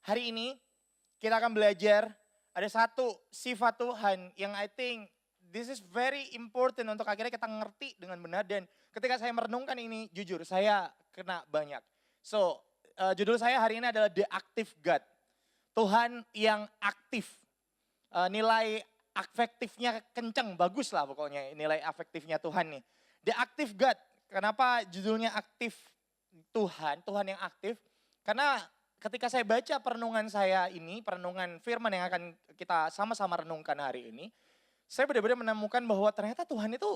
hari ini kita akan belajar ada satu sifat Tuhan yang I think this is very important untuk akhirnya kita ngerti dengan benar. Dan ketika saya merenungkan ini, jujur saya kena banyak. So, judul saya hari ini adalah The Active God. Tuhan yang aktif. Nilai afektifnya kenceng, bagus lah pokoknya nilai afektifnya Tuhan nih. The Active God. Kenapa judulnya aktif Tuhan, Tuhan yang aktif? Karena ketika saya baca perenungan saya ini, perenungan firman yang akan kita sama-sama renungkan hari ini, saya benar-benar menemukan bahwa ternyata Tuhan itu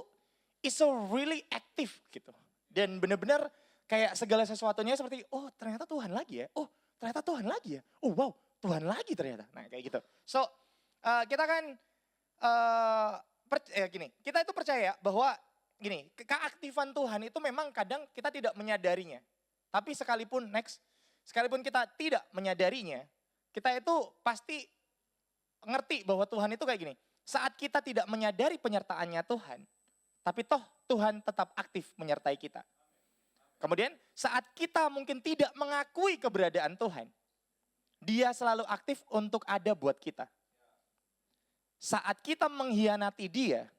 is so really active gitu. Dan benar-benar kayak segala sesuatunya seperti, oh ternyata Tuhan lagi ya, oh ternyata Tuhan lagi ya, oh wow Tuhan lagi ternyata. Nah kayak gitu. So kita kan kita itu percaya bahwa gini, keaktifan Tuhan itu memang kadang kita tidak menyadarinya. Tapi sekalipun kita tidak menyadarinya, kita itu pasti ngerti bahwa Tuhan itu kayak gini. Saat kita tidak menyadari penyertaannya Tuhan, tapi toh Tuhan tetap aktif menyertai kita. Kemudian saat kita mungkin tidak mengakui keberadaan Tuhan, Dia selalu aktif untuk ada buat kita. Saat kita mengkhianati Dia,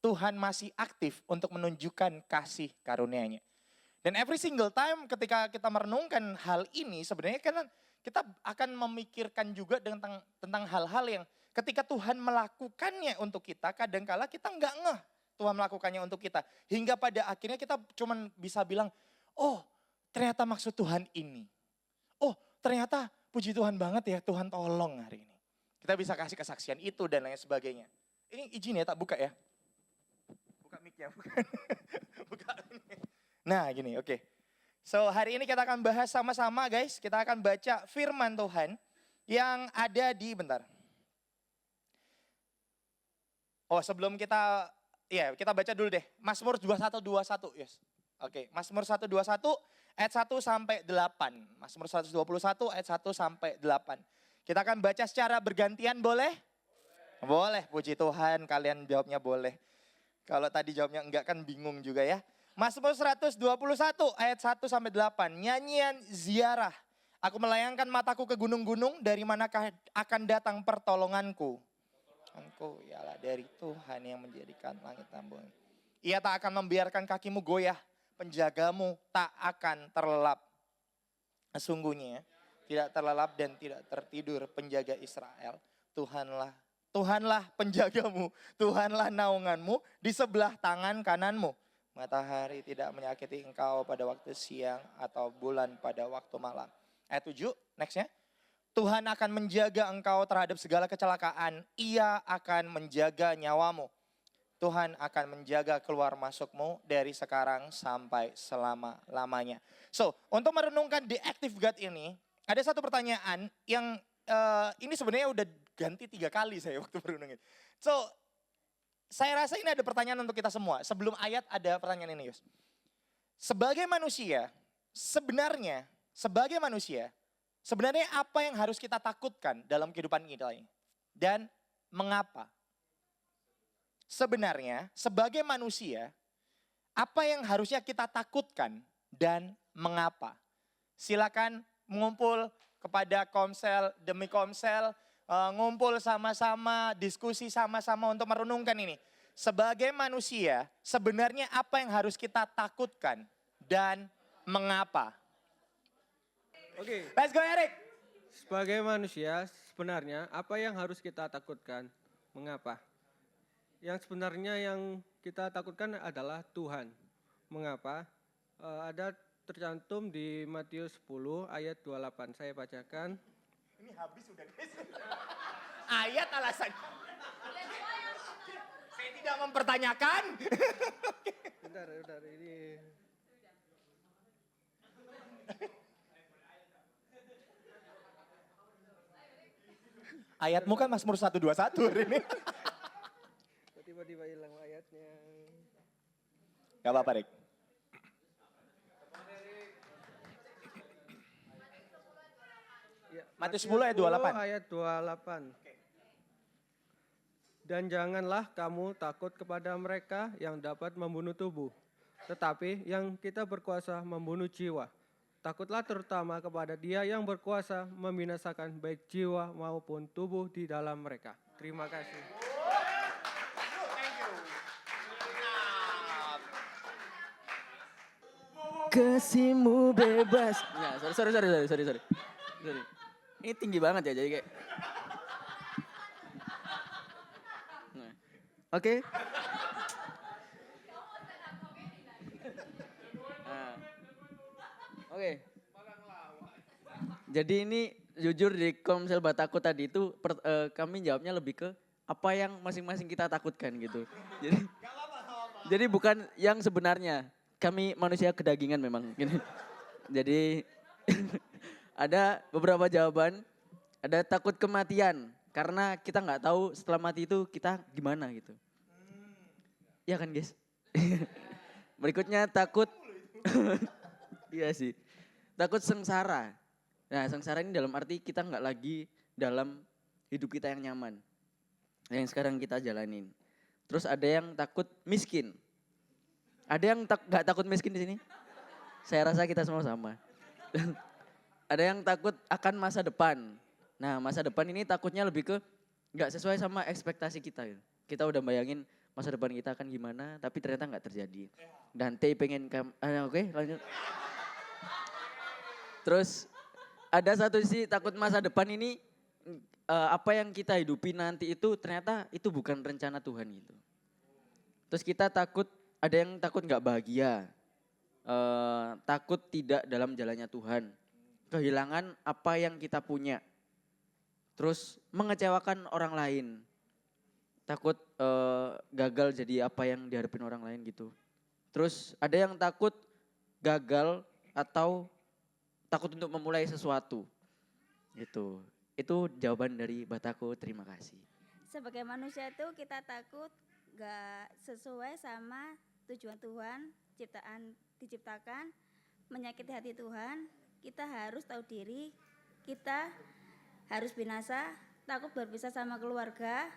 Tuhan masih aktif untuk menunjukkan kasih karunia-Nya. Dan every single time ketika kita merenungkan hal ini, sebenarnya kan kita akan memikirkan juga tentang hal-hal yang ketika Tuhan melakukannya untuk kita, kadangkala kita nggak ngeh Tuhan melakukannya untuk kita. Hingga pada akhirnya kita cuman bisa bilang, oh ternyata maksud Tuhan ini. Oh ternyata puji Tuhan banget ya, Tuhan tolong hari ini. Kita bisa kasih kesaksian itu dan lain sebagainya. Ini izin ya, tak buka ya. Buka mic-nya, bukan. Buka. Nah gini, oke. So hari ini kita akan bahas sama-sama guys. Kita akan baca firman Tuhan yang ada di, bentar. Oh sebelum kita baca dulu deh. Mazmur 21:21, yes. Oke, Mazmur 121 ayat 1 sampai 8. Mazmur 121 ayat 1 sampai 8. Kita akan baca secara bergantian, boleh? Boleh, puji Tuhan, kalian jawabnya boleh. Kalau tadi jawabnya enggak kan bingung juga ya. Mazmur 121 ayat 1 sampai 8. Nyanyian ziarah. Aku melayangkan mataku ke gunung-gunung, dari manakah akan datang pertolonganku? Engkau ialah dari Tuhan yang menjadikan langit dan bumi. Ia tak akan membiarkan kakimu goyah, penjagamu tak akan terlelap. Sesungguhnya tidak terlelap dan tidak tertidur penjaga Israel. Tuhanlah penjagamu, Tuhanlah naunganmu di sebelah tangan kananmu. Matahari tidak menyakiti engkau pada waktu siang atau bulan pada waktu malam. Ayat 7, nextnya. Tuhan akan menjaga engkau terhadap segala kecelakaan. Ia akan menjaga nyawamu. Tuhan akan menjaga keluar masukmu dari sekarang sampai selama-lamanya. So, untuk merenungkan the active God ini, ada satu pertanyaan yang ini sebenarnya udah ganti 3 kali saya waktu merenungin. So, saya rasa ini ada pertanyaan untuk kita semua. Sebelum ayat ada pertanyaan ini, Yus. Sebagai manusia, sebenarnya apa yang harus kita takutkan dalam kehidupan kita ini? Dan mengapa? Sebenarnya, sebagai manusia, apa yang harusnya kita takutkan dan mengapa? Silakan mengumpul kepada komsel demi komsel, ngumpul sama-sama, diskusi sama-sama untuk merenungkan ini. Sebagai manusia, sebenarnya apa yang harus kita takutkan dan mengapa? Oke. Let's go Eric. Sebagai manusia, sebenarnya apa yang harus kita takutkan? Mengapa? Yang sebenarnya yang kita takutkan adalah Tuhan. Mengapa? Ada tercantum di Matius 10 ayat 28. Saya bacakan. Ini habis sudah guys. Ayat alasan. Saya tidak mempertanyakan. Bentar, ini. Ayatmu kan Mazmur 121 hari ini. Tiba-tiba hilang ayatnya. Gak apa-apa, Rick. Matius 10 ayat 28. Ayat 28. Dan janganlah kamu takut kepada mereka yang dapat membunuh tubuh, tetapi yang kita berkuasa membunuh jiwa. Takutlah terutama kepada Dia yang berkuasa membinasakan baik jiwa maupun tubuh di dalam mereka. Terima kasih. Kasihmu bebas. Nggak, sorry. Ini tinggi banget ya, jadi kayak. Nah, oke. Nah, oke. Jadi ini jujur di Komsel Batako tadi itu kami jawabnya lebih ke apa yang masing-masing kita takutkan gitu. Jadi bukan yang sebenarnya. Kami manusia kedagingan memang. Gini. Jadi ada beberapa jawaban. Ada takut kematian. Karena kita nggak tahu setelah mati itu kita gimana gitu. Iya kan guys? Berikutnya takut. Iya sih. Takut sengsara. Nah sengsara ini dalam arti kita nggak lagi dalam hidup kita yang nyaman. Yang sekarang kita jalanin. Terus ada yang takut miskin. Ada yang nggak takut miskin di sini? Saya rasa kita semua sama. Ada yang takut akan masa depan. Nah masa depan ini takutnya lebih ke nggak sesuai sama ekspektasi kita. Kita udah bayangin masa depan kita akan gimana, tapi ternyata nggak terjadi. Dante pengen oke, lanjut. Terus ada satu sisi takut masa depan ini apa yang kita hidupi nanti itu ternyata itu bukan rencana Tuhan gitu. Terus kita takut, ada yang takut nggak bahagia, takut tidak dalam jalannya Tuhan, kehilangan apa yang kita punya, terus mengecewakan orang lain, takut gagal jadi apa yang diharapin orang lain gitu. Terus ada yang takut gagal atau takut untuk memulai sesuatu gitu. Itu jawaban dari Batako, terima kasih. Sebagai manusia itu kita takut gak sesuai sama tujuan Tuhan, diciptakan, menyakiti hati Tuhan. Kita harus tahu diri, kita harus binasa, takut berpisah sama keluarga,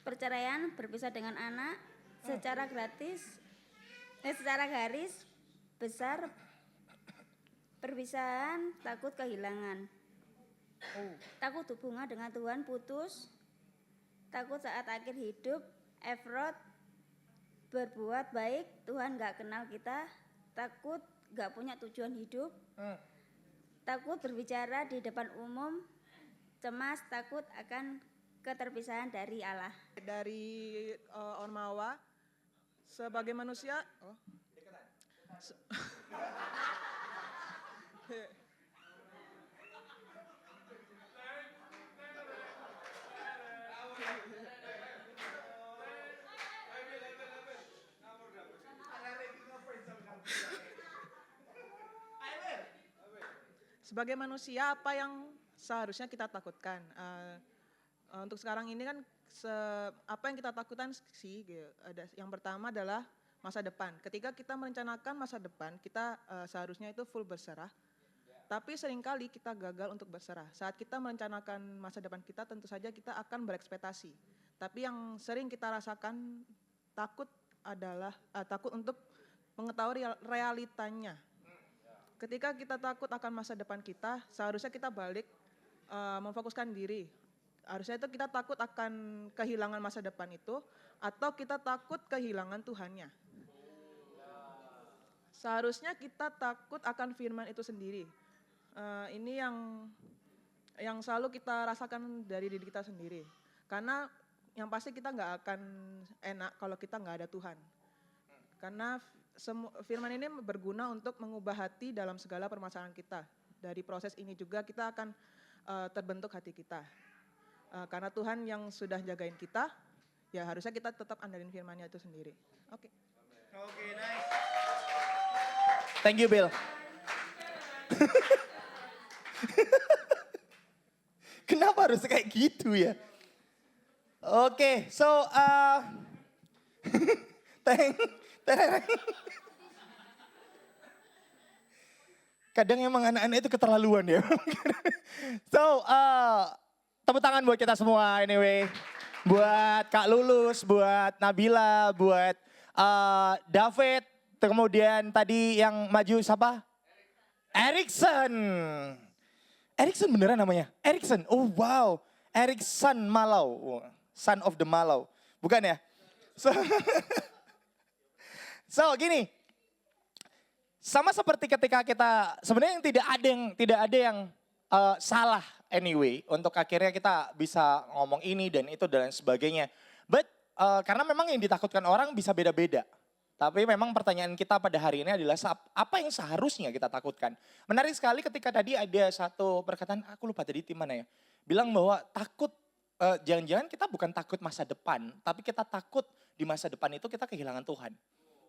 perceraian, berpisah dengan anak, secara garis besar, perpisahan, takut kehilangan. Takut hubungan dengan Tuhan putus, takut saat akhir hidup, effort, berbuat baik, Tuhan gak kenal kita, takut gak punya tujuan hidup, takut berbicara di depan umum, cemas, takut akan keterpisahan dari Allah. Dari Ormawa, sebagai manusia, sebagai manusia apa yang seharusnya kita takutkan? Untuk sekarang ini kan apa yang kita takutkan sih? Yang pertama adalah masa depan. Ketika kita merencanakan masa depan, kita seharusnya itu full berserah. Tapi seringkali kita gagal untuk berserah. Saat kita merencanakan masa depan kita, tentu saja kita akan berekspektasi. Tapi yang sering kita rasakan takut adalah takut untuk mengetahui realitanya. Ketika kita takut akan masa depan kita, seharusnya kita balik memfokuskan diri. Harusnya itu kita takut akan kehilangan masa depan itu, atau kita takut kehilangan Tuhannya. Seharusnya kita takut akan firman itu sendiri. Ini yang selalu kita rasakan dari diri kita sendiri. Karena yang pasti kita nggak akan enak kalau kita nggak ada Tuhan. Karena firman ini berguna untuk mengubah hati dalam segala permasalahan kita. Dari proses ini juga kita akan terbentuk hati kita. Karena Tuhan yang sudah jagain kita, ya harusnya kita tetap andalin firman-Nya itu sendiri. Oke. Oke, nice. Thank you, Bill. Kenapa harus kayak gitu ya? Oke, so kadang emang anak-anak itu keterlaluan ya. So, tepuk tangan buat kita semua anyway. Buat Kak Lulus, buat Nabila, buat David, kemudian tadi yang maju siapa? Erikson. Erikson beneran namanya? Erikson. Oh wow. Erikson Malau. Son of the Malau. Bukan ya? So gini. Sama seperti ketika kita sebenarnya yang tidak ada yang salah anyway untuk akhirnya kita bisa ngomong ini dan itu dan sebagainya. But karena memang yang ditakutkan orang bisa beda-beda. Tapi memang pertanyaan kita pada hari ini adalah apa yang seharusnya kita takutkan. Menarik sekali ketika tadi ada satu perkataan, aku lupa tadi di mana ya. Bilang bahwa takut, jangan-jangan kita bukan takut masa depan. Tapi kita takut di masa depan itu kita kehilangan Tuhan.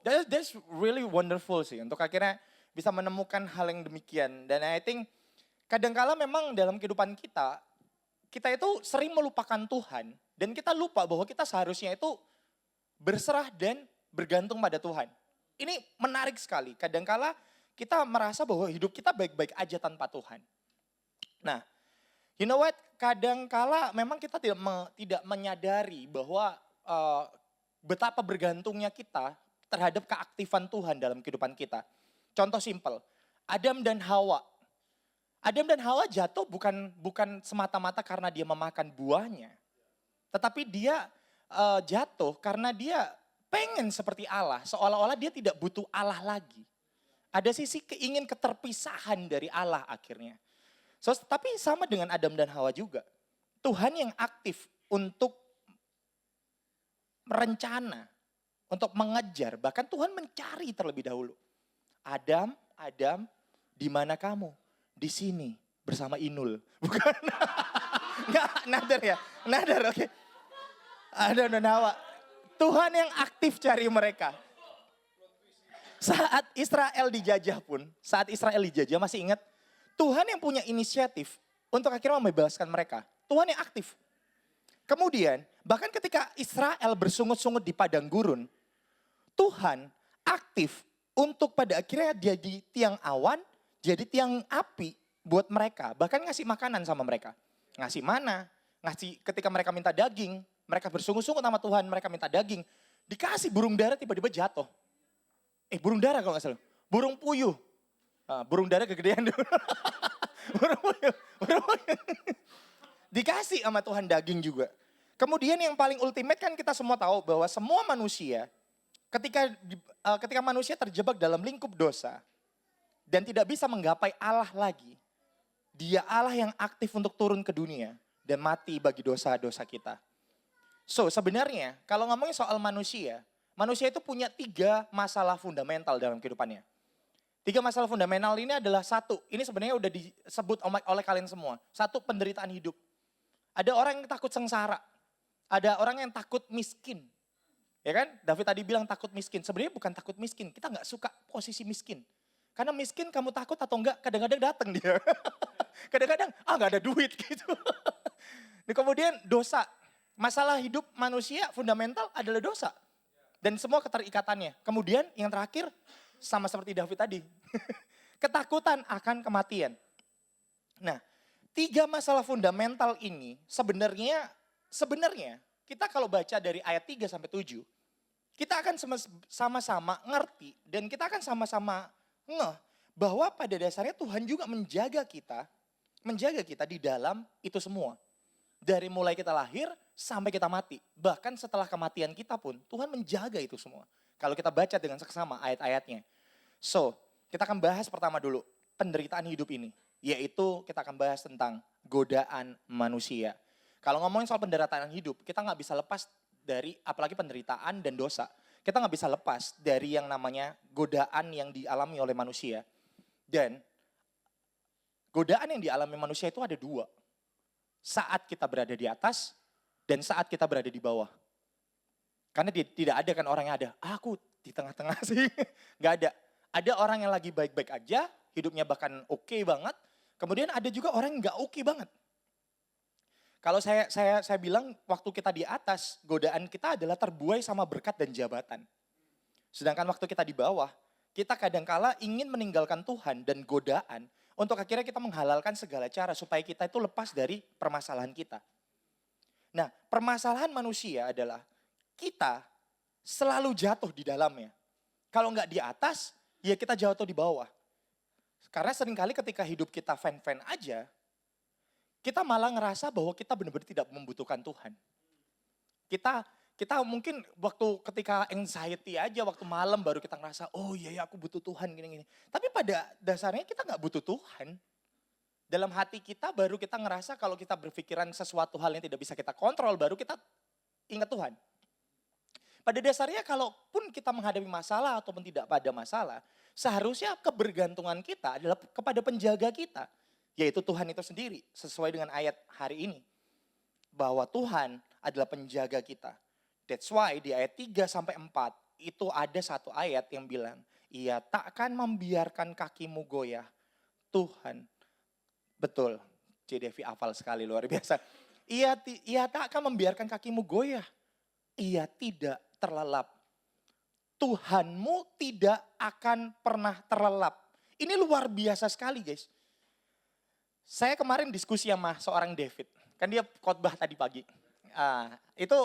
That's really wonderful sih untuk akhirnya bisa menemukan hal yang demikian. Dan I think kadangkala memang dalam kehidupan kita itu sering melupakan Tuhan. Dan kita lupa bahwa kita seharusnya itu berserah dan bergantung pada Tuhan. Ini menarik sekali. Kadangkala kita merasa bahwa hidup kita baik-baik aja tanpa Tuhan. Nah, you know what? Kadangkala memang kita tidak menyadari bahwa betapa bergantungnya kita terhadap keaktifan Tuhan dalam kehidupan kita. Contoh simpel, Adam dan Hawa. Adam dan Hawa jatuh bukan semata-mata karena dia memakan buahnya. Tetapi dia jatuh karena dia pengen seperti Allah. Seolah-olah dia tidak butuh Allah lagi. Ada sisi keingin keterpisahan dari Allah akhirnya. So, tapi sama dengan Adam dan Hawa juga. Tuhan yang aktif untuk merencana, untuk mengejar, bahkan Tuhan mencari terlebih dahulu. Adam, di mana kamu? Di sini bersama Inul. Bukan? Enggak, Nadar ya? Nadar, oke. Adam dan Hawa. Tuhan yang aktif cari mereka. Saat Israel dijajah pun, masih ingat? Tuhan yang punya inisiatif untuk akhirnya membebaskan mereka. Tuhan yang aktif. Kemudian, bahkan ketika Israel bersungut-sungut di padang gurun, Tuhan aktif untuk pada akhirnya jadi tiang awan, jadi tiang api buat mereka. Bahkan ngasih makanan sama mereka. Ngasih mana, ketika mereka minta daging, mereka bersungut-sungut sama Tuhan, mereka minta daging. Dikasih burung dara tiba-tiba jatuh. Burung dara kalau gak salah. Burung puyuh. Burung dara kegedean dulu. burung puyuh. Dikasih sama Tuhan daging juga. Kemudian yang paling ultimate kan kita semua tahu bahwa semua manusia ketika manusia terjebak dalam lingkup dosa dan tidak bisa menggapai Allah lagi, Dia Allah yang aktif untuk turun ke dunia dan mati bagi dosa-dosa kita. So sebenarnya kalau ngomongin soal manusia itu punya 3 masalah fundamental dalam kehidupannya. 3 masalah fundamental ini adalah satu, ini sebenarnya udah disebut oleh kalian semua. Satu, penderitaan hidup. Ada orang yang takut sengsara. Ada orang yang takut miskin. Ya kan? David tadi bilang takut miskin. Sebenarnya bukan takut miskin. Kita nggak suka posisi miskin. Karena miskin kamu takut atau enggak, kadang-kadang datang dia. Kadang-kadang, nggak ada duit gitu. Dan kemudian dosa. Masalah hidup manusia fundamental adalah dosa. Dan semua keterikatannya. Kemudian yang terakhir, sama seperti David tadi. Ketakutan akan kematian. Nah, 3 masalah fundamental ini sebenarnya kita kalau baca dari ayat 3 sampai 7, kita akan sama-sama ngerti dan kita akan sama-sama ngeh bahwa pada dasarnya Tuhan juga menjaga kita di dalam itu semua. Dari mulai kita lahir sampai kita mati. Bahkan setelah kematian kita pun Tuhan menjaga itu semua. Kalau kita baca dengan seksama ayat-ayatnya. So, kita akan bahas pertama dulu penderitaan hidup ini. Yaitu kita akan bahas tentang godaan manusia. Kalau ngomongin soal penderitaan hidup, kita nggak bisa lepas dari apalagi penderitaan dan dosa. Kita nggak bisa lepas dari yang namanya godaan yang dialami oleh manusia. Dan godaan yang dialami manusia itu ada 2. Saat kita berada di atas dan saat kita berada di bawah. Karena tidak ada kan orang yang ada, aku di tengah-tengah sih. Nggak ada. Ada orang yang lagi baik-baik aja, hidupnya bahkan oke banget. Kemudian ada juga orang yang nggak oke banget. Kalau saya bilang waktu kita di atas, godaan kita adalah terbuai sama berkat dan jabatan. Sedangkan waktu kita di bawah, kita kadangkala ingin meninggalkan Tuhan dan godaan untuk akhirnya kita menghalalkan segala cara supaya kita itu lepas dari permasalahan kita. Nah, permasalahan manusia adalah kita selalu jatuh di dalamnya. Kalau nggak di atas, ya kita jatuh di bawah. Karena seringkali ketika hidup kita fan-fan aja, kita malah ngerasa bahwa kita benar-benar tidak membutuhkan Tuhan. Kita mungkin waktu ketika anxiety aja, waktu malam baru kita ngerasa, oh iya ya aku butuh Tuhan gini-gini. Tapi pada dasarnya kita gak butuh Tuhan. Dalam hati kita baru kita ngerasa kalau kita berpikiran sesuatu hal yang tidak bisa kita kontrol, baru kita ingat Tuhan. Pada dasarnya kalaupun kita menghadapi masalah ataupun tidak pada masalah, seharusnya kebergantungan kita adalah kepada penjaga kita. Yaitu Tuhan itu sendiri, sesuai dengan ayat hari ini. Bahwa Tuhan adalah penjaga kita. That's why di ayat 3 sampai 4 itu ada satu ayat yang bilang, ia takkan membiarkan kakimu goyah. Tuhan, betul, CDV hafal sekali, luar biasa. Ia takkan membiarkan kakimu goyah. Ia tidak terlelap. Tuhanmu tidak akan pernah terlelap. Ini luar biasa sekali guys. Saya kemarin diskusi sama seorang David. Kan dia khotbah tadi pagi. Itu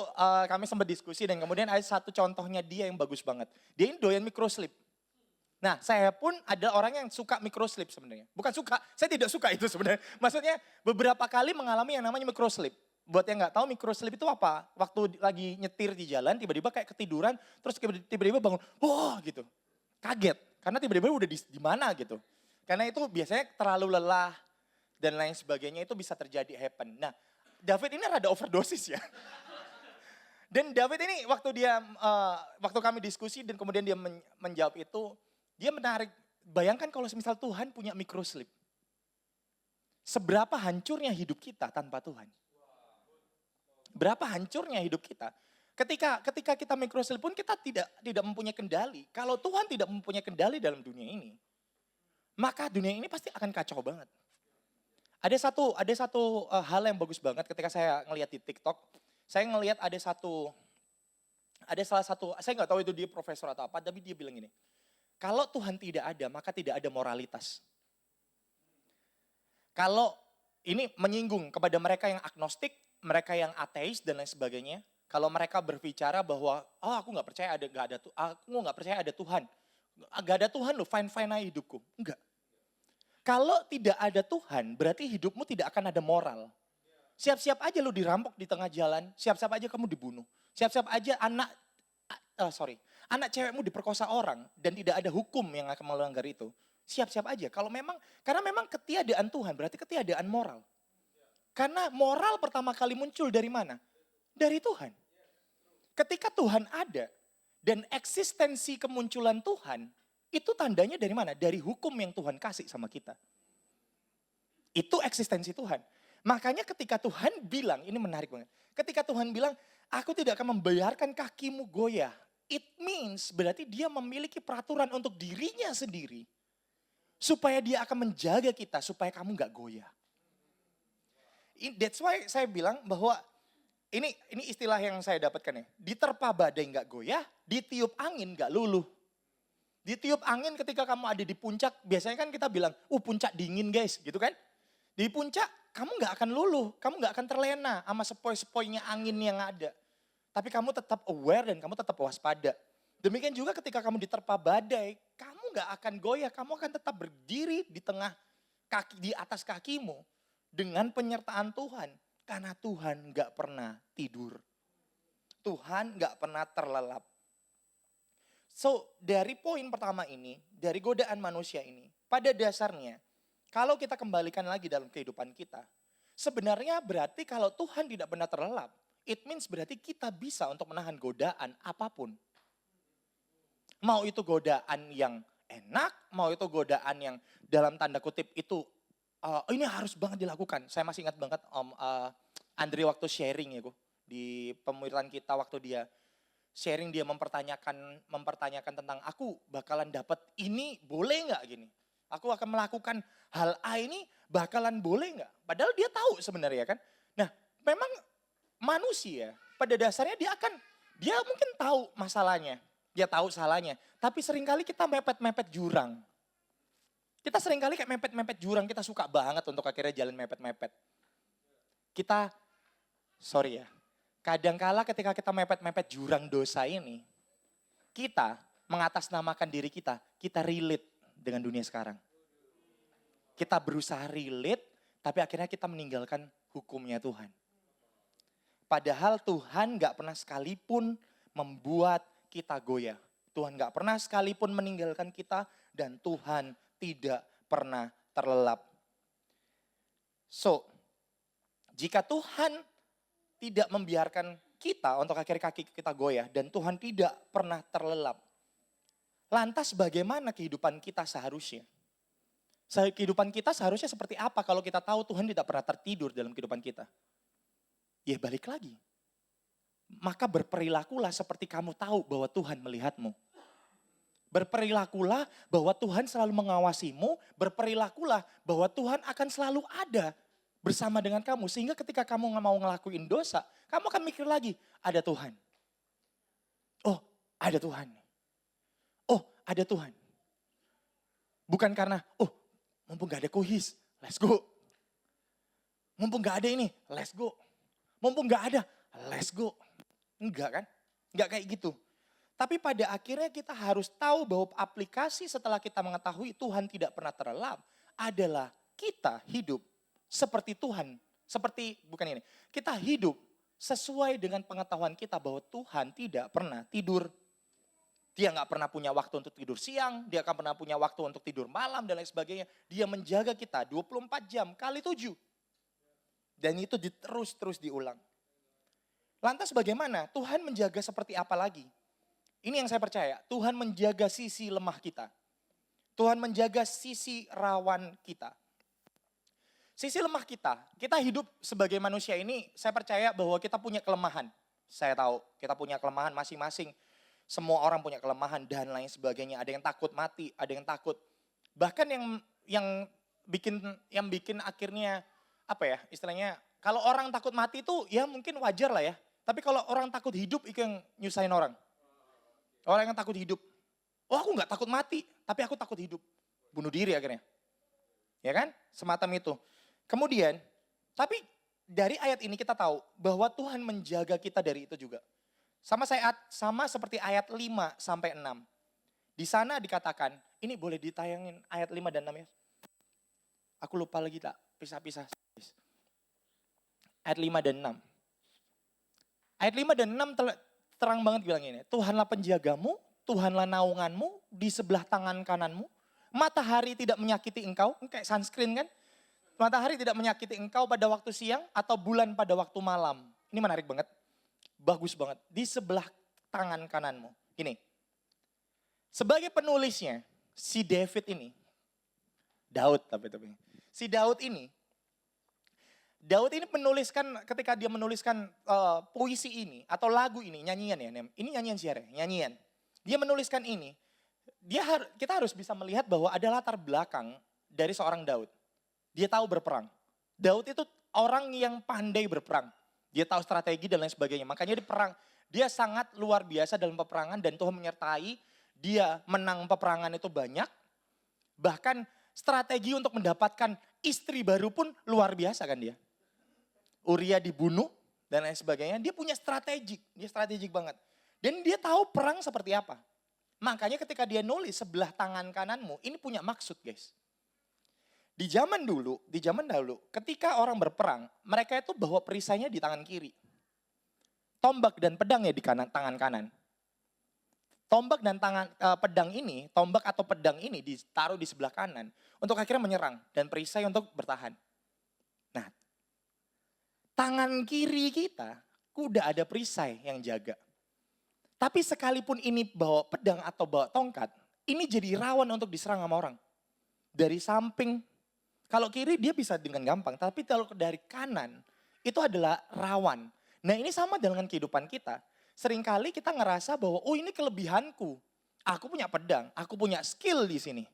kami sempat diskusi dan kemudian ada satu contohnya dia yang bagus banget. Dia ini doyan microslip. Nah saya pun ada orang yang suka microslip sebenarnya. Bukan suka, saya tidak suka itu sebenarnya. Maksudnya beberapa kali mengalami yang namanya microslip. Buat yang gak tahu microslip itu apa? Waktu lagi nyetir di jalan tiba-tiba kayak ketiduran terus tiba-tiba bangun. Wah gitu, kaget. Karena tiba-tiba udah di mana gitu. Karena itu biasanya terlalu lelah dan lain sebagainya itu bisa terjadi happen. Nah David ini rada overdosis ya. Dan David ini waktu kami diskusi dan kemudian dia menjawab itu, dia menarik. Bayangkan kalau misal Tuhan punya microslip. Seberapa hancurnya hidup kita tanpa Tuhan. Berapa hancurnya hidup kita. Ketika kita microslip pun kita tidak mempunyai kendali. Kalau Tuhan tidak mempunyai kendali dalam dunia ini, maka dunia ini pasti akan kacau banget. Ada satu hal yang bagus banget ketika saya ngelihat di TikTok. Saya ngelihat ada salah satu, saya nggak tahu itu dia profesor atau apa, tapi dia bilang gini. Kalau Tuhan tidak ada, maka tidak ada moralitas. Kalau ini menyinggung kepada mereka yang agnostik, mereka yang ateis dan lain sebagainya. Kalau mereka berbicara bahwa, aku nggak percaya ada Tuhan. Gak ada Tuhan loh, fine aja hidupku. Enggak. Kalau tidak ada Tuhan, berarti hidupmu tidak akan ada moral. Siap-siap aja lu dirampok di tengah jalan, siap-siap aja kamu dibunuh. Siap-siap aja anak cewekmu diperkosa orang dan tidak ada hukum yang akan melanggar itu. Siap-siap aja. Karena memang ketiadaan Tuhan berarti ketiadaan moral. Karena moral pertama kali muncul dari mana? Dari Tuhan. Ketika Tuhan ada dan eksistensi kemunculan Tuhan, itu tandanya dari mana? Dari hukum yang Tuhan kasih sama kita. Itu eksistensi Tuhan. Makanya ketika Tuhan bilang, ini menarik banget. Ketika Tuhan bilang, aku tidak akan membiarkan kakimu goyah. It means berarti dia memiliki peraturan untuk dirinya sendiri. Supaya dia akan menjaga kita, supaya kamu gak goyah. That's why saya bilang bahwa ini istilah yang saya dapatkan ya. Diterpa badai gak goyah, ditiup angin gak luluh. Ditiup angin ketika kamu ada di puncak, biasanya kan kita bilang, puncak dingin guys, gitu kan. Di puncak kamu gak akan luluh, kamu gak akan terlena sama sepoi-sepoinya angin yang ada. Tapi kamu tetap aware dan kamu tetap waspada. Demikian juga ketika kamu diterpa badai, kamu gak akan goyah, kamu akan tetap berdiri di atas kakimu dengan penyertaan Tuhan. Karena Tuhan gak pernah tidur. Tuhan gak pernah terlelap. So, dari poin pertama ini, dari godaan manusia ini, pada dasarnya, kalau kita kembalikan lagi dalam kehidupan kita, sebenarnya berarti kalau Tuhan tidak pernah terlelap, it means berarti kita bisa untuk menahan godaan apapun. Mau itu godaan yang enak, mau itu godaan yang dalam tanda kutip itu, ini harus banget dilakukan. Saya masih ingat banget Andre waktu sharing ya, di pemuritan kita waktu dia sharing, dia mempertanyakan tentang aku bakalan dapat ini boleh nggak gini. Aku akan melakukan hal A ini bakalan boleh nggak. Padahal dia tahu sebenarnya kan. Nah memang manusia pada dasarnya dia mungkin tahu masalahnya. Dia tahu salahnya. Tapi seringkali kita mepet-mepet jurang. Kita seringkali kayak mepet-mepet jurang. Kita suka banget untuk akhirnya jalan mepet-mepet. Sorry ya. Kadangkala ketika kita mepet-mepet jurang dosa ini, kita mengatasnamakan diri kita relate dengan dunia sekarang. Kita berusaha relate, tapi akhirnya kita meninggalkan hukumnya Tuhan. Padahal Tuhan gak pernah sekalipun membuat kita goyah. Tuhan gak pernah sekalipun meninggalkan kita dan Tuhan tidak pernah terlelap. So, jika Tuhan tidak membiarkan kita untuk akhirnya kaki kita goyah dan Tuhan tidak pernah terlelap, lantas bagaimana kehidupan kita seharusnya? Kehidupan kita seharusnya seperti apa kalau kita tahu Tuhan tidak pernah tertidur dalam kehidupan kita? Ya balik lagi. Maka berperilakulah seperti kamu tahu bahwa Tuhan melihatmu. Berperilakulah bahwa Tuhan selalu mengawasimu. Berperilakulah bahwa Tuhan akan selalu ada bersama dengan kamu. Sehingga ketika kamu mau ngelakuin dosa, kamu akan mikir lagi, ada Tuhan. Oh, ada Tuhan. Oh, ada Tuhan. Bukan karena, oh mumpung gak ada kuhis, let's go. Mumpung gak ada ini, let's go. Mumpung gak ada, let's go. Enggak kan? Enggak kayak gitu. Tapi pada akhirnya kita harus tahu bahwa aplikasi setelah kita mengetahui Tuhan tidak pernah terlelap adalah kita hidup seperti Tuhan. Bukan ini. Kita hidup sesuai dengan pengetahuan kita bahwa Tuhan tidak pernah tidur. Dia gak pernah punya waktu untuk tidur siang, dia akan pernah punya waktu untuk tidur malam dan lain sebagainya. Dia menjaga kita 24 jam kali 7. Dan itu terus diulang. Lantas bagaimana? Tuhan menjaga seperti apa lagi? Ini yang saya percaya, Tuhan menjaga sisi lemah kita. Tuhan menjaga sisi rawan kita. Sisi lemah kita hidup sebagai manusia ini, saya percaya bahwa kita punya kelemahan. Saya tahu, kita punya kelemahan masing-masing. Semua orang punya kelemahan dan lain sebagainya. Ada yang takut mati, ada yang takut. Bahkan yang bikin akhirnya apa ya istilahnya, kalau orang takut mati itu ya mungkin wajar lah ya. Tapi kalau orang takut hidup itu yang nyusahin orang. Orang yang takut hidup. Oh aku gak takut mati, tapi aku takut hidup. Bunuh diri akhirnya. Ya kan? Semacam itu. Kemudian, tapi dari ayat ini kita tahu bahwa Tuhan menjaga kita dari itu juga. Sama seperti ayat 5 sampai 6. Di sana dikatakan, ini boleh ditayangin ayat 5 dan 6 ya. Aku lupa lagi tak pisah-pisah. Ayat 5 dan 6. Ayat 5 dan 6 terang banget bilang ini. Tuhanlah penjagamu, Tuhanlah naunganmu, di sebelah tangan kananmu. Matahari tidak menyakiti engkau, kayak sunscreen kan. Matahari tidak menyakiti engkau pada waktu siang atau bulan pada waktu malam. Ini menarik banget. Bagus banget. Di sebelah tangan kananmu. Gini. Sebagai penulisnya, si David ini. Daud tapi. Si Daud ini menuliskan, ketika dia menuliskan puisi ini, atau lagu ini, nyanyian ya. Ini nyanyian siar ya, nyanyian. Dia menuliskan ini. Kita harus bisa melihat bahwa ada latar belakang dari seorang Daud. Dia tahu berperang. Daud itu orang yang pandai berperang. Dia tahu strategi dan lain sebagainya. Makanya di perang, dia sangat luar biasa dalam peperangan dan Tuhan menyertai. Dia menang peperangan itu banyak. Bahkan strategi untuk mendapatkan istri baru pun luar biasa kan dia. Uria dibunuh dan lain sebagainya. Dia punya strategik banget. Dan dia tahu perang seperti apa. Makanya ketika dia nulis sebelah tangan kananmu, ini punya maksud guys. Di zaman dahulu, ketika orang berperang, mereka itu bawa perisainya di tangan kiri. Tombak dan pedangnya di tangan kanan. Tombak dan tombak atau pedang ini ditaruh di sebelah kanan untuk akhirnya menyerang dan perisai untuk bertahan. Nah, tangan kiri kita udah ada perisai yang jaga. Tapi sekalipun ini bawa pedang atau bawa tongkat, ini jadi rawan untuk diserang sama orang. Dari samping, kalau kiri dia bisa dengan gampang, tapi kalau dari kanan itu adalah rawan. Nah ini sama dengan kehidupan kita. Seringkali kita ngerasa bahwa oh ini kelebihanku. Aku punya pedang, aku punya skill di sini.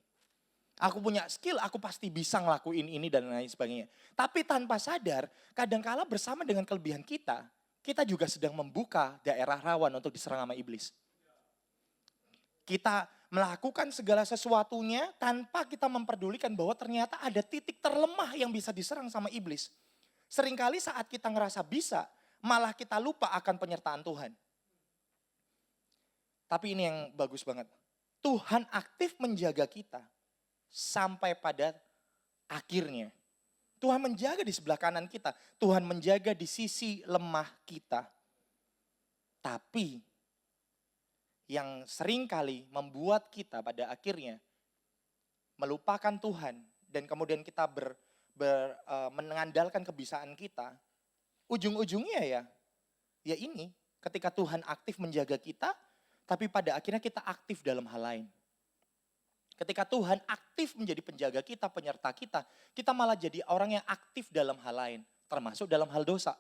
Aku punya skill, aku pasti bisa ngelakuin ini dan lain sebagainya. Tapi tanpa sadar, kadangkala bersama dengan kelebihan kita juga sedang membuka daerah rawan untuk diserang sama iblis. Kita melakukan segala sesuatunya tanpa kita memperdulikan bahwa ternyata ada titik terlemah yang bisa diserang sama iblis. Seringkali saat kita ngerasa bisa, malah kita lupa akan penyertaan Tuhan. Tapi ini yang bagus banget. Tuhan aktif menjaga kita sampai pada akhirnya Tuhan menjaga di sebelah kanan kita. Tuhan menjaga di sisi lemah kita. Tapi yang seringkali membuat kita pada akhirnya melupakan Tuhan dan kemudian kita mengandalkan kebisaan kita, ujung-ujungnya ya ini ketika Tuhan aktif menjaga kita, tapi pada akhirnya kita aktif dalam hal lain. Ketika Tuhan aktif menjadi penjaga kita, penyerta kita, kita malah jadi orang yang aktif dalam hal lain, termasuk dalam hal dosa.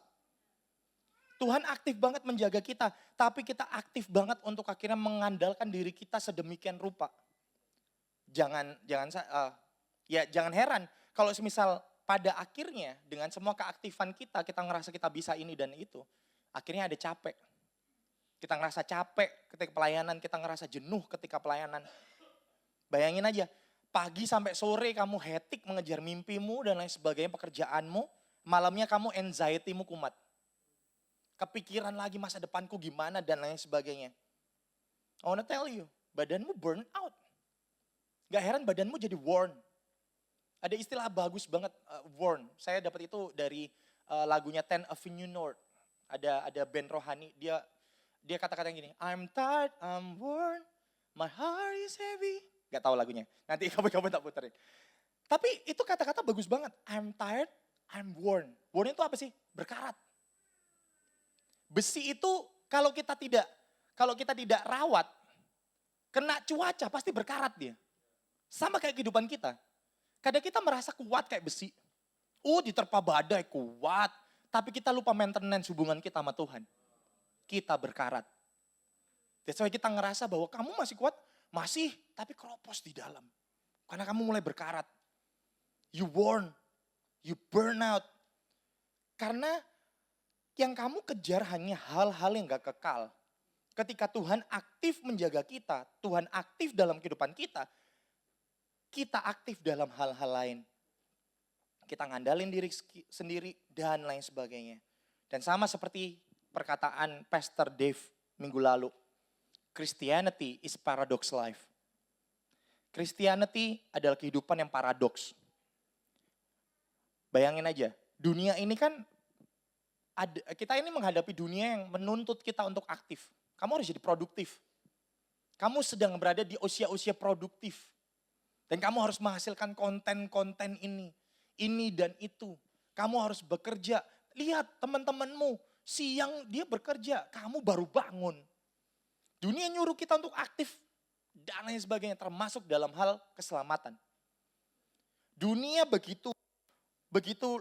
Tuhan aktif banget menjaga kita, tapi kita aktif banget untuk akhirnya mengandalkan diri kita sedemikian rupa. Jangan heran kalau semisal pada akhirnya dengan semua keaktifan kita ngerasa kita bisa ini dan itu, akhirnya ada capek. Kita ngerasa capek ketika pelayanan, kita ngerasa jenuh ketika pelayanan. Bayangin aja, pagi sampai sore kamu hektik mengejar mimpimu dan lain sebagainya, pekerjaanmu, malamnya kamu anxiety-mu kumat. Kepikiran lagi masa depanku gimana dan lain sebagainya. I wanna tell you, badanmu burn out. Gak heran badanmu jadi worn. Ada istilah bagus banget, worn. Saya dapat itu dari lagunya 10 Avenue North. Ada band rohani, dia kata-kata gini, I'm tired, I'm worn, my heart is heavy. Gak tahu lagunya, nanti kamu tak puterin. Tapi itu kata-kata bagus banget, I'm tired, I'm worn. Worn itu apa sih? Berkarat. Besi itu kalau kita tidak rawat, kena cuaca pasti berkarat dia. Sama kayak kehidupan kita. Kadang kita merasa kuat kayak besi. Diterpa badai kuat. Tapi kita lupa maintenance hubungan kita sama Tuhan. Kita berkarat. That's why kita ngerasa bahwa kamu masih kuat. Masih, tapi keropos di dalam. Karena kamu mulai berkarat. You worn. You burn out. Karena yang kamu kejar hanya hal-hal yang gak kekal. Ketika Tuhan aktif menjaga kita, Tuhan aktif dalam kehidupan kita aktif dalam hal-hal lain. Kita ngandalin diri sendiri dan lain sebagainya. Dan sama seperti perkataan Pastor Dave minggu lalu. Christianity is paradox life. Christianity adalah kehidupan yang paradoks. Bayangin aja, dunia ini kan, kita ini menghadapi dunia yang menuntut kita untuk aktif. Kamu harus jadi produktif. Kamu sedang berada di usia-usia produktif. Dan kamu harus menghasilkan konten-konten ini dan itu. Kamu harus bekerja. Lihat teman-temanmu, siang dia bekerja, kamu baru bangun. Dunia nyuruh kita untuk aktif dan lain sebagainya, termasuk dalam hal keselamatan. Dunia begitu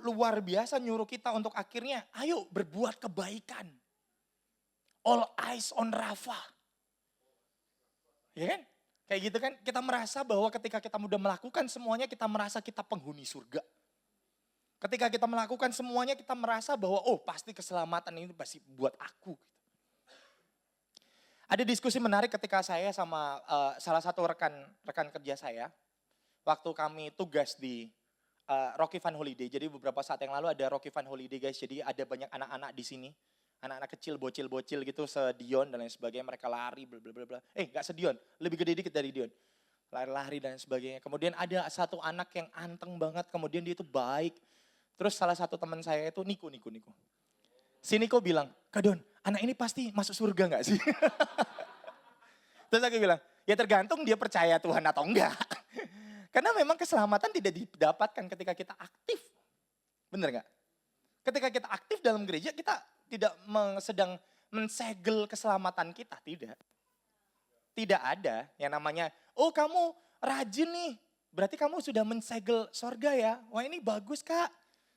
luar biasa nyuruh kita untuk akhirnya, ayo berbuat kebaikan. All eyes on Rafa. Ya kan? Kayak gitu kan, kita merasa bahwa ketika kita mudah melakukan semuanya, kita merasa kita penghuni surga. Ketika kita melakukan semuanya, kita merasa bahwa pasti keselamatan ini pasti buat aku. Ada diskusi menarik ketika saya sama salah satu rekan kerja saya, waktu kami tugas di Rocky Fun Holiday. Jadi beberapa saat yang lalu ada Rocky Fun Holiday guys, jadi ada banyak anak-anak di sini. Anak-anak kecil, bocil-bocil gitu, sedion dan lain sebagainya, mereka lari, blablabla. Gak sedion, lebih gede dikit dari Dion. Lari-lari dan sebagainya. Kemudian ada satu anak yang anteng banget, kemudian dia itu baik. Terus salah satu teman saya itu, Niko. Si Niko bilang, Kak Don, anak ini pasti masuk surga gak sih? Terus aku bilang, ya tergantung dia percaya Tuhan atau enggak. Karena memang keselamatan tidak didapatkan ketika kita aktif. Bener gak? Ketika kita aktif dalam gereja, kita tidak sedang mensegel keselamatan kita, tidak. Tidak ada yang namanya, kamu rajin nih, berarti kamu sudah mensegel surga ya. Wah ini bagus Kak,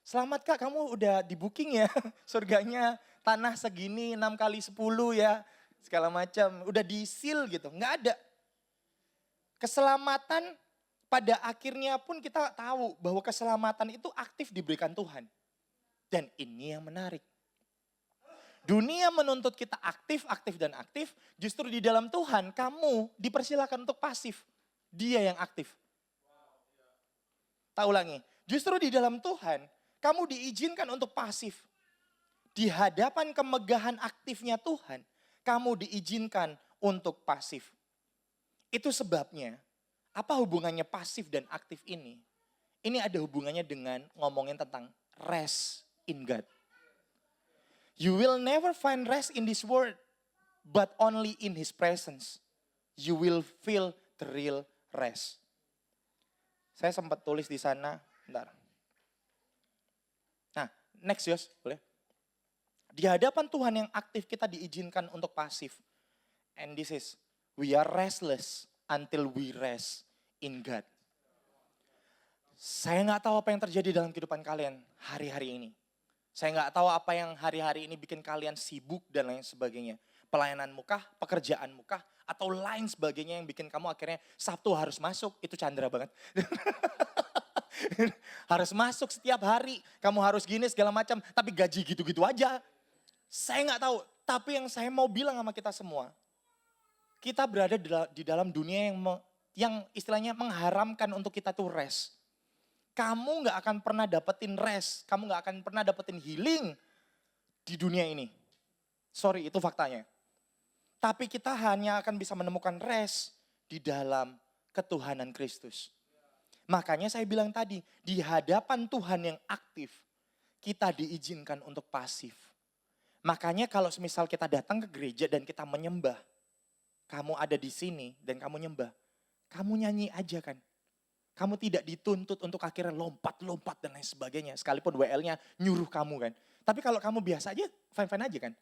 selamat Kak, kamu udah di booking ya surganya, tanah segini 6 kali 10 ya, segala macam, udah di seal gitu, nggak ada. Keselamatan pada akhirnya pun kita tahu bahwa keselamatan itu aktif diberikan Tuhan. Dan ini yang menarik. Dunia menuntut kita aktif, justru di dalam Tuhan kamu dipersilakan untuk pasif. Dia yang aktif. Tak ulangi, justru di dalam Tuhan kamu diizinkan untuk pasif. Di hadapan kemegahan aktifnya Tuhan, kamu diizinkan untuk pasif. Itu sebabnya, apa hubungannya pasif dan aktif ini? Ini ada hubungannya dengan ngomongin tentang rest in God. You will never find rest in this world, but only in His presence. You will feel the real rest. Saya sempat tulis di sana, bentar. Nah, next Yos, boleh? Di hadapan Tuhan yang aktif kita diizinkan untuk pasif. And this is, we are restless until we rest in God. Saya nggak tahu apa yang terjadi dalam kehidupan kalian hari-hari ini. Saya nggak tahu apa yang hari-hari ini bikin kalian sibuk dan lain sebagainya. Pelayananmu kah, pekerjaanmu kah, atau lain sebagainya yang bikin kamu akhirnya Sabtu harus masuk, itu Chandra banget. Harus masuk setiap hari, kamu harus gini segala macam, tapi gaji gitu-gitu aja. Saya nggak tahu, tapi yang saya mau bilang sama kita semua, kita berada di dalam dunia yang istilahnya mengharamkan untuk kita tuh rest. Kamu nggak akan pernah dapetin rest, kamu nggak akan pernah dapetin healing di dunia ini. Sorry, itu faktanya. Tapi kita hanya akan bisa menemukan rest di dalam ketuhanan Kristus. Makanya saya bilang tadi, di hadapan Tuhan yang aktif, kita diizinkan untuk pasif. Makanya kalau semisal kita datang ke gereja dan kita menyembah, kamu ada di sini dan kamu nyembah, kamu nyanyi aja kan. Kamu tidak dituntut untuk akhirnya lompat-lompat dan lain sebagainya. Sekalipun WL-nya nyuruh kamu kan. Tapi kalau kamu biasa aja, fine-fine aja kan.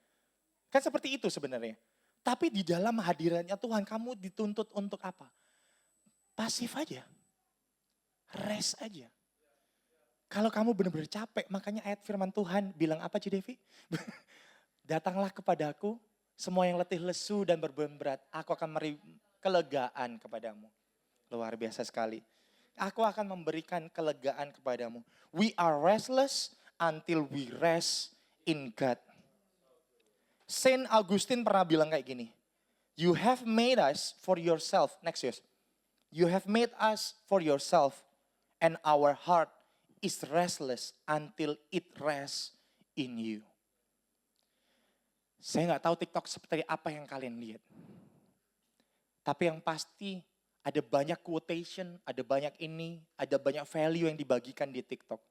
Kan seperti itu sebenarnya. Tapi di dalam hadirannya Tuhan, kamu dituntut untuk apa? Pasif aja. Rest aja. Kalau kamu benar-benar capek, makanya ayat firman Tuhan bilang apa Ci Devi? Datanglah kepadaku, semua yang letih lesu dan berbeban berat, aku akan memberi kelegaan kepadamu. Luar biasa sekali. Aku akan memberikan kelegaan kepadamu. We are restless until we rest in God. Saint Augustine pernah bilang kayak gini. You have made us for yourself. Next year. You have made us for yourself. And our heart is restless until it rests in you. Saya nggak tahu TikTok seperti apa yang kalian lihat. Tapi yang pasti ada banyak quotation, ada banyak ini, ada banyak value yang dibagikan di TikTok.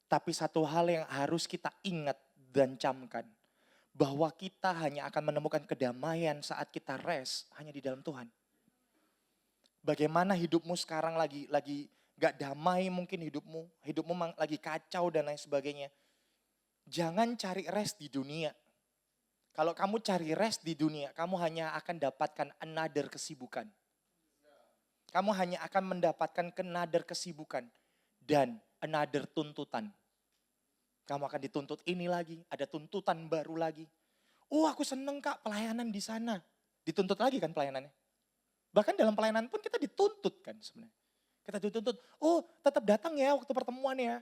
Tapi satu hal yang harus kita ingat dan camkan. Bahwa kita hanya akan menemukan kedamaian saat kita rest hanya di dalam Tuhan. Bagaimana hidupmu sekarang lagi gak damai mungkin hidupmu lagi kacau dan lain sebagainya. Jangan cari rest di dunia. Kalau kamu cari rest di dunia, kamu hanya akan dapatkan another kesibukan. Kamu hanya akan mendapatkan another kesibukan dan another tuntutan. Kamu akan dituntut ini lagi, ada tuntutan baru lagi. Oh aku seneng Kak pelayanan di sana. Dituntut lagi kan pelayanannya. Bahkan dalam pelayanan pun kita dituntut kan sebenarnya. Kita dituntut, oh tetap datang ya waktu pertemuan ya.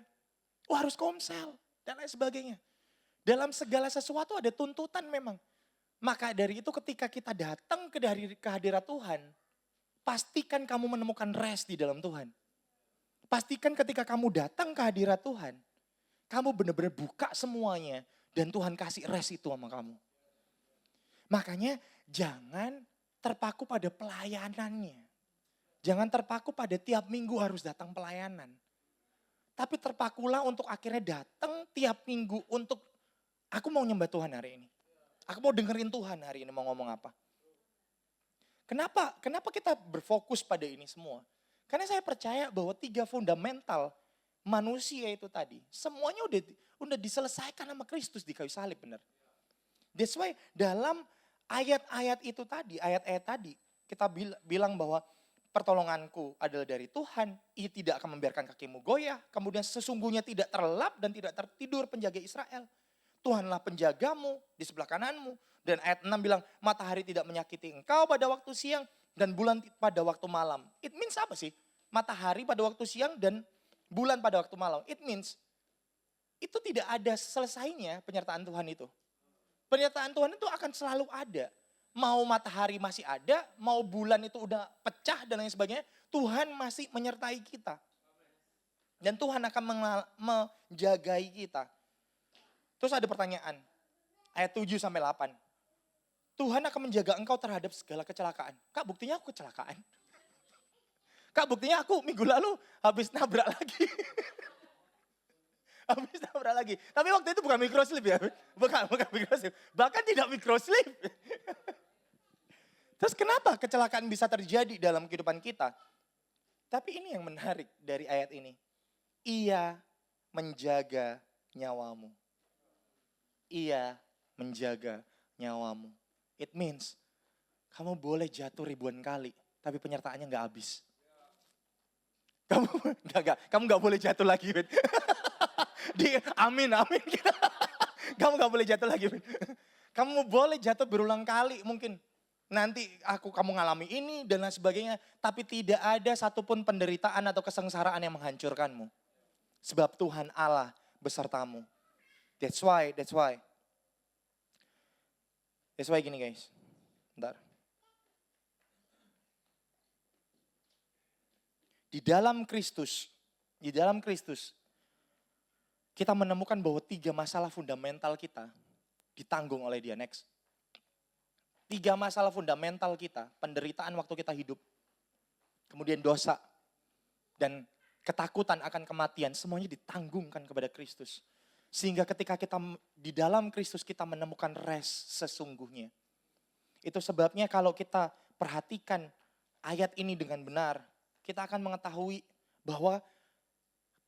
Oh harus komsel dan lain sebagainya. Dalam segala sesuatu ada tuntutan memang. Maka dari itu ketika kita datang ke hadirat Tuhan, pastikan kamu menemukan rest di dalam Tuhan. Pastikan ketika kamu datang ke hadirat Tuhan, kamu benar-benar buka semuanya dan Tuhan kasih rest itu sama kamu. Makanya jangan terpaku pada pelayanannya. Jangan terpaku pada tiap minggu harus datang pelayanan. Tapi terpakulah untuk akhirnya datang tiap minggu untuk aku mau nyembah Tuhan hari ini. Aku mau dengerin Tuhan hari ini mau ngomong apa. Kenapa kita berfokus pada ini semua? Karena saya percaya bahwa 3 fundamental manusia itu tadi, semuanya udah diselesaikan sama Kristus di kayu salib benar. That's why dalam ayat-ayat itu tadi, ayat-ayat tadi kita bilang bahwa pertolonganku adalah dari Tuhan, Ia tidak akan membiarkan kakimu goyah, kemudian sesungguhnya tidak terlelap dan tidak tertidur penjaga Israel. Tuhanlah penjagamu di sebelah kananmu. Dan ayat 6 bilang, matahari tidak menyakiti engkau pada waktu siang dan bulan pada waktu malam. It means apa sih? Matahari pada waktu siang dan bulan pada waktu malam. It means, itu tidak ada selesainya penyertaan Tuhan itu. Penyertaan Tuhan itu akan selalu ada. Mau matahari masih ada, mau bulan itu udah pecah dan lain sebagainya, Tuhan masih menyertai kita. Dan Tuhan akan menjagai kita. Terus ada pertanyaan, ayat 7-8. Tuhan akan menjaga engkau terhadap segala kecelakaan. Kak buktinya aku kecelakaan. Kak, buktinya aku minggu lalu habis nabrak lagi. Habis nabrak lagi. Tapi waktu itu bukan microslip ya. Bukan microslip. Bahkan tidak microslip. Terus kenapa kecelakaan bisa terjadi dalam kehidupan kita? Tapi ini yang menarik dari ayat ini. Ia menjaga nyawamu. Ia menjaga nyawamu. It means kamu boleh jatuh ribuan kali, tapi penyertaannya nggak habis. Kamu nggak boleh jatuh lagi, Ben. Amin. Kamu nggak boleh jatuh lagi, Ben. Kamu boleh jatuh berulang kali mungkin. Nanti kamu ngalami ini dan lain sebagainya. Tapi tidak ada satupun penderitaan atau kesengsaraan yang menghancurkanmu. Sebab Tuhan Allah besertamu. That's why gini guys. Bentar. Di dalam Kristus, kita menemukan bahwa 3 masalah fundamental kita ditanggung oleh Dia. Next. 3 masalah fundamental kita, penderitaan waktu kita hidup, kemudian dosa, dan ketakutan akan kematian, semuanya ditanggungkan kepada Kristus. Sehingga ketika kita di dalam Kristus kita menemukan rest sesungguhnya. Itu sebabnya kalau kita perhatikan ayat ini dengan benar, kita akan mengetahui bahwa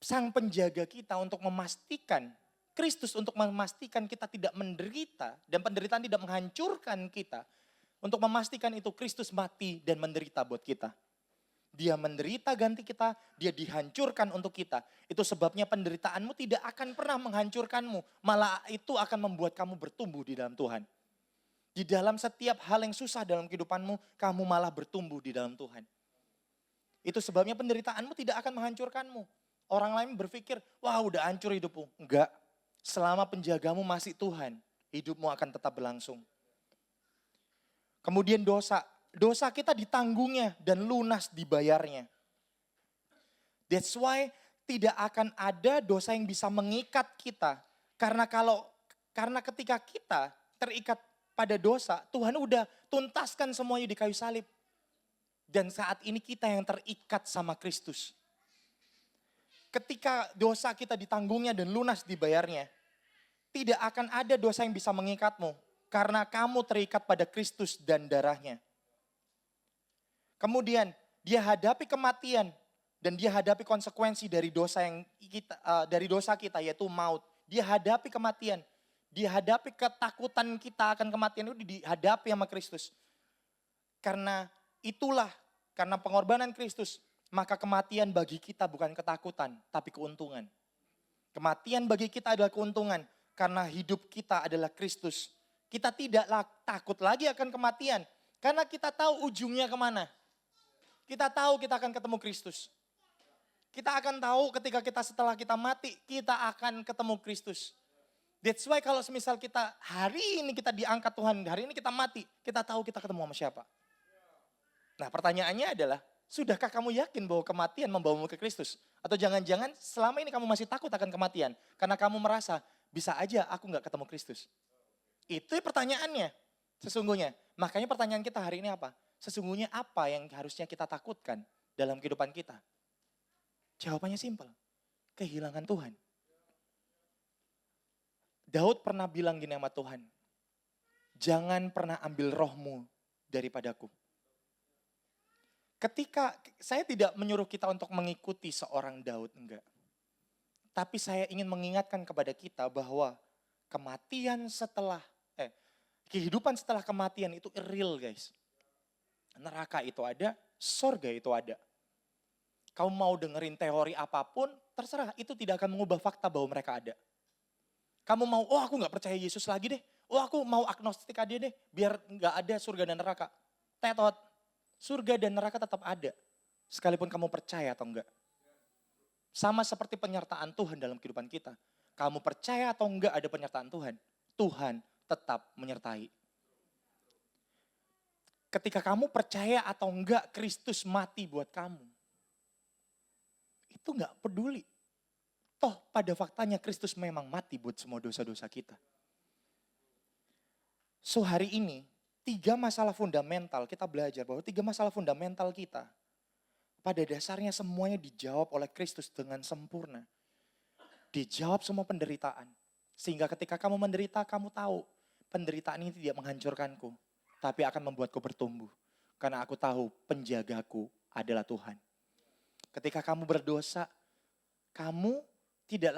Sang penjaga kita untuk memastikan, Kristus untuk memastikan kita tidak menderita dan penderitaan tidak menghancurkan kita. Untuk memastikan itu Kristus mati dan menderita buat kita. Dia menderita ganti kita, dia dihancurkan untuk kita. Itu sebabnya penderitaanmu tidak akan pernah menghancurkanmu. Malah itu akan membuat kamu bertumbuh di dalam Tuhan. Di dalam setiap hal yang susah dalam kehidupanmu, kamu malah bertumbuh di dalam Tuhan. Itu sebabnya penderitaanmu tidak akan menghancurkanmu. Orang lain berpikir, wah udah hancur hidupmu. Enggak, selama penjagamu masih Tuhan, hidupmu akan tetap berlangsung. Kemudian dosa kita ditanggungnya dan lunas dibayarnya. That's why tidak akan ada dosa yang bisa mengikat kita. Karena ketika kita terikat pada dosa, Tuhan udah tuntaskan semuanya di kayu salib. Dan saat ini kita yang terikat sama Kristus. Ketika dosa kita ditanggungnya dan lunas dibayarnya, tidak akan ada dosa yang bisa mengikatmu. Karena kamu terikat pada Kristus dan darahnya. Kemudian dia hadapi kematian dan dia hadapi konsekuensi dari dosa kita yaitu maut. Dia hadapi kematian, dia hadapi ketakutan kita akan kematian itu dihadapi sama Kristus. Karena pengorbanan Kristus, maka kematian bagi kita bukan ketakutan, tapi keuntungan. Kematian bagi kita adalah keuntungan, karena hidup kita adalah Kristus. Kita tidak takut lagi akan kematian, karena kita tahu ujungnya kemana. Kita tahu kita akan ketemu Kristus. Kita akan tahu ketika setelah kita mati, kita akan ketemu Kristus. That's why kalau semisal kita hari ini kita diangkat Tuhan, hari ini kita mati, kita tahu kita ketemu sama siapa. Nah pertanyaannya adalah, sudahkah kamu yakin bahwa kematian membawamu ke Kristus? Atau jangan-jangan selama ini kamu masih takut akan kematian, karena kamu merasa, bisa aja aku gak ketemu Kristus. Itu pertanyaannya sesungguhnya. Makanya pertanyaan kita hari ini apa? Sesungguhnya apa yang harusnya kita takutkan dalam kehidupan kita? Jawabannya simpel, kehilangan Tuhan. Daud pernah bilang gini sama Tuhan, jangan pernah ambil rohmu daripadaku. Ketika saya tidak menyuruh kita untuk mengikuti seorang Daud, enggak. Tapi saya ingin mengingatkan kepada kita bahwa kehidupan setelah kematian itu real guys. Neraka itu ada, surga itu ada. Kamu mau dengerin teori apapun, terserah. Itu tidak akan mengubah fakta bahwa mereka ada. Kamu mau, aku gak percaya Yesus lagi deh. Aku mau agnostik aja deh, biar gak ada surga dan neraka. Tetot, surga dan neraka tetap ada. Sekalipun kamu percaya atau enggak. Sama seperti penyertaan Tuhan dalam kehidupan kita. Kamu percaya atau enggak ada penyertaan Tuhan, Tuhan tetap menyertai. Ketika kamu percaya atau enggak Kristus mati buat kamu, itu enggak peduli. Toh pada faktanya Kristus memang mati buat semua dosa-dosa kita. So hari ini 3 masalah fundamental, kita belajar bahwa 3 masalah fundamental kita. pada dasarnya semuanya dijawab oleh Kristus dengan sempurna. Dijawab semua penderitaan. Sehingga ketika kamu menderita, kamu tahu penderitaan ini tidak menghancurkanku, tapi akan membuatku bertumbuh. Karena aku tahu penjagaku adalah Tuhan. Ketika kamu berdosa, kamu tidak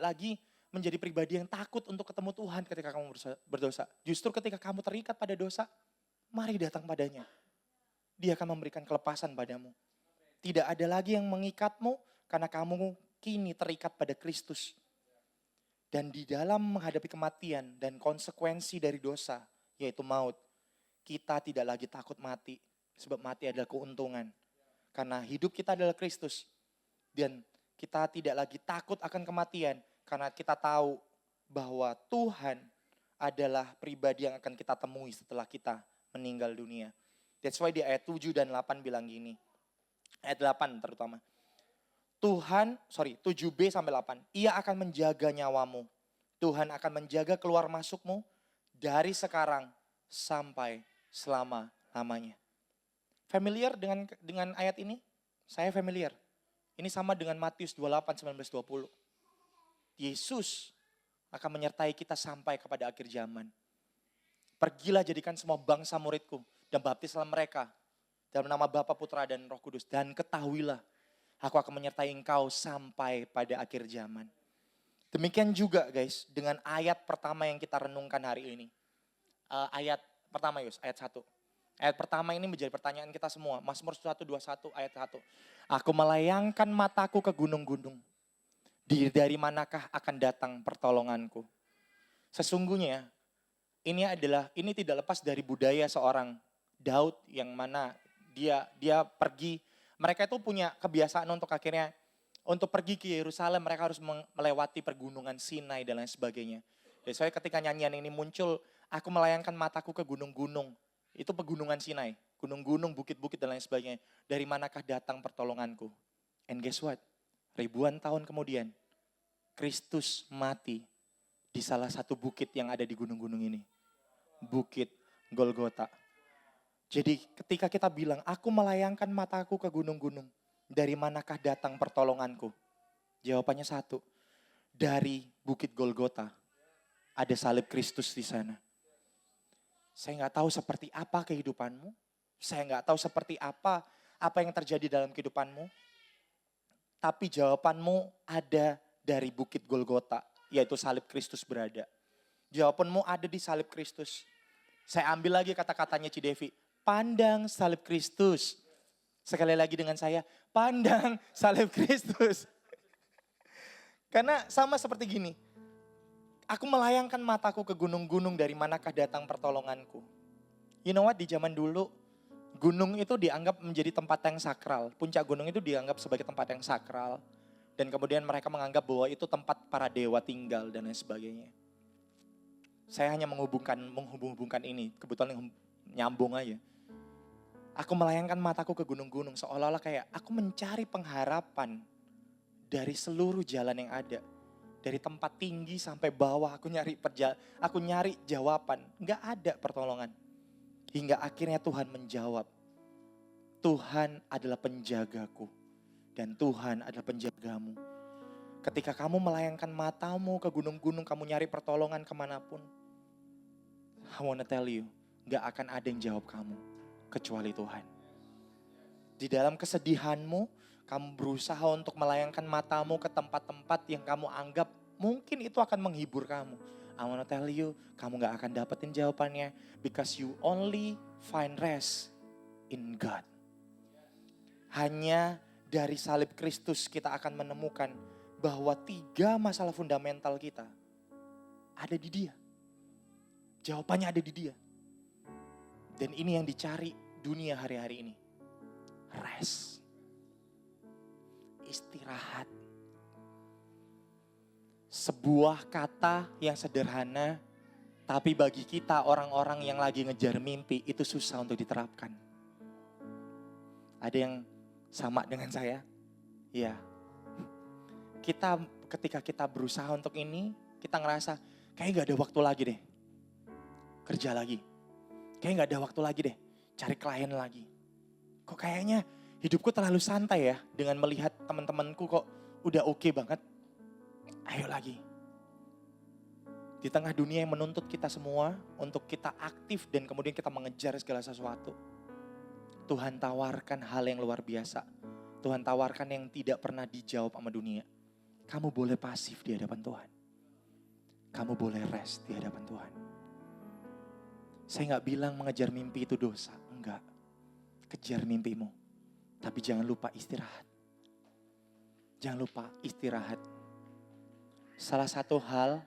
lagi menjadi pribadi yang takut untuk ketemu Tuhan ketika kamu berdosa. Justru ketika kamu terikat pada dosa, mari datang padanya. Dia akan memberikan kelepasan padamu. Tidak ada lagi yang mengikatmu karena kamu kini terikat pada Kristus. Dan di dalam menghadapi kematian dan konsekuensi dari dosa, yaitu maut, kita tidak lagi takut mati. Sebab mati adalah keuntungan. Karena hidup kita adalah Kristus. Dan kita tidak lagi takut akan kematian. Karena kita tahu bahwa Tuhan adalah pribadi yang akan kita temui setelah kita meninggal dunia. That's why di ayat 7 dan 8 bilang gini. Ayat 8 terutama. 7b sampai 8. Ia akan menjaga nyawamu. Tuhan akan menjaga keluar masukmu dari sekarang sampai selama-lamanya. Familiar dengan ayat ini? Saya familiar. Ini sama dengan Matius 28, 19-20. Yesus akan menyertai kita sampai kepada akhir zaman. Pergilah jadikan semua bangsa muridku dan baptislah mereka dalam nama Bapa, Putra, dan Roh Kudus. Dan ketahuilah, aku akan menyertai engkau sampai pada akhir zaman. Demikian juga guys, dengan ayat pertama yang kita renungkan hari ini. Ayat pertama Yus, ayat 1. Ayat pertama ini menjadi pertanyaan kita semua. Mazmur 121 ayat 1. Aku melayangkan mataku ke gunung-gunung. Dari manakah akan datang pertolonganku? Sesungguhnya ini tidak lepas dari budaya seorang Daud yang mana dia pergi. Mereka itu punya kebiasaan untuk pergi ke Yerusalem, mereka harus melewati pergunungan Sinai dan lain sebagainya. Jadi saya ketika nyanyian ini muncul, aku melayangkan mataku ke gunung-gunung. Itu pegunungan Sinai, gunung-gunung, bukit-bukit dan lain sebagainya. Dari manakah datang pertolonganku? And guess what? Ribuan tahun kemudian, Kristus mati di salah satu bukit yang ada di gunung-gunung ini. Bukit Golgota. Jadi ketika kita bilang, aku melayangkan mataku ke gunung-gunung, dari manakah datang pertolonganku? Jawabannya satu, dari Bukit Golgota. Ada salib Kristus di sana. Saya nggak tahu seperti apa kehidupanmu. Saya nggak tahu seperti apa yang terjadi dalam kehidupanmu. Tapi jawabanmu ada dari Bukit Golgota, yaitu salib Kristus berada. Jawabanmu ada di salib Kristus. Saya ambil lagi kata-katanya Cidevi. Pandang salib Kristus. Sekali lagi dengan saya, pandang salib Kristus. Karena sama seperti gini. Aku melayangkan mataku ke gunung-gunung, dari manakah datang pertolonganku. You know what, di zaman dulu, gunung itu dianggap menjadi tempat yang sakral. Puncak gunung itu dianggap sebagai tempat yang sakral. Dan kemudian mereka menganggap bahwa itu tempat para dewa tinggal dan lain sebagainya. Saya hanya menghubung-hubungkan ini, kebetulan nyambung aja. Aku melayangkan mataku ke gunung-gunung, seolah-olah kayak aku mencari pengharapan dari seluruh jalan yang ada. Dari tempat tinggi sampai bawah aku nyari jawaban. Enggak ada pertolongan. Hingga akhirnya Tuhan menjawab. Tuhan adalah penjagaku. Dan Tuhan adalah penjagamu. Ketika kamu melayangkan matamu ke gunung-gunung, kamu nyari pertolongan kemanapun. I wanna tell you, gak akan ada yang jawab kamu. Kecuali Tuhan. Di dalam kesedihanmu, kamu berusaha untuk melayangkan matamu ke tempat-tempat yang kamu anggap mungkin itu akan menghibur kamu. I wanna tell you, kamu gak akan dapetin jawabannya. Because you only find rest in God. Hanya dari salib Kristus kita akan menemukan bahwa 3 masalah fundamental kita ada di Dia. Jawabannya ada di Dia. Dan ini yang dicari dunia hari-hari ini. Rest. Istirahat. Sebuah kata yang sederhana, tapi bagi kita orang-orang yang lagi ngejar mimpi itu susah untuk diterapkan. Ada yang sama dengan saya? Ya. Ketika kita berusaha untuk ini, kita ngerasa kayaknya gak ada waktu lagi deh. Kerja lagi. Kayaknya gak ada waktu lagi deh. Cari klien lagi. Kok kayaknya Hidupku terlalu santai ya dengan melihat teman-temanku kok udah oke banget. Ayo lagi. Di tengah dunia yang menuntut kita semua untuk kita aktif dan kemudian kita mengejar segala sesuatu. Tuhan tawarkan hal yang luar biasa. Tuhan tawarkan yang tidak pernah dijawab sama dunia. Kamu boleh pasif di hadapan Tuhan. Kamu boleh rest di hadapan Tuhan. Saya gak bilang mengejar mimpi itu dosa. Enggak. Kejar mimpimu. Tapi jangan lupa istirahat. Jangan lupa istirahat. Salah satu hal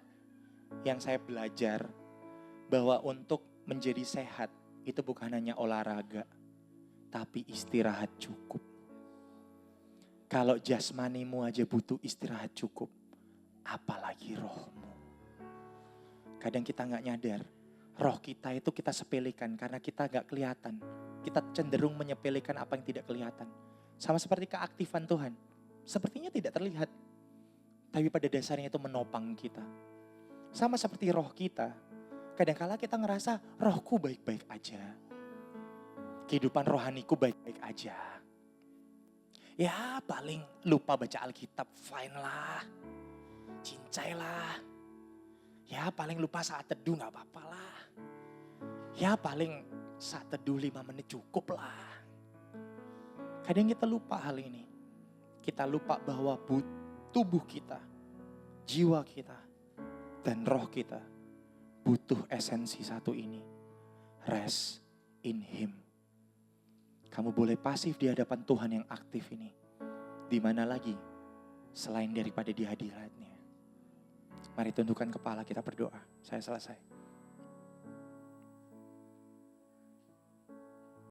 yang saya belajar bahwa untuk menjadi sehat itu bukan hanya olahraga, tapi istirahat cukup. Kalau jasmanimu aja butuh istirahat cukup, apalagi rohmu. Kadang kita gak nyadar, roh kita itu kita sepelekan karena kita gak kelihatan. Kita cenderung menyepelekan apa yang tidak kelihatan. Sama seperti keaktifan Tuhan, sepertinya tidak terlihat. Tapi pada dasarnya itu menopang kita. Sama seperti roh kita. Kadangkala kita ngerasa rohku baik-baik aja. Kehidupan rohaniku baik-baik aja. Ya paling lupa baca Alkitab, fine lah. Cincai lah. Ya paling lupa saat teduh gak apa-apa lah. Ya paling saat teduh 5 menit cukup lah. Kadang kita lupa hal ini. Kita lupa bahwa tubuh kita, jiwa kita, dan roh kita butuh esensi satu ini. Rest in Him. Kamu boleh pasif di hadapan Tuhan yang aktif ini. Di mana lagi selain daripada di hadiratnya. Mari tundukkan kepala, kita berdoa. Saya selesai.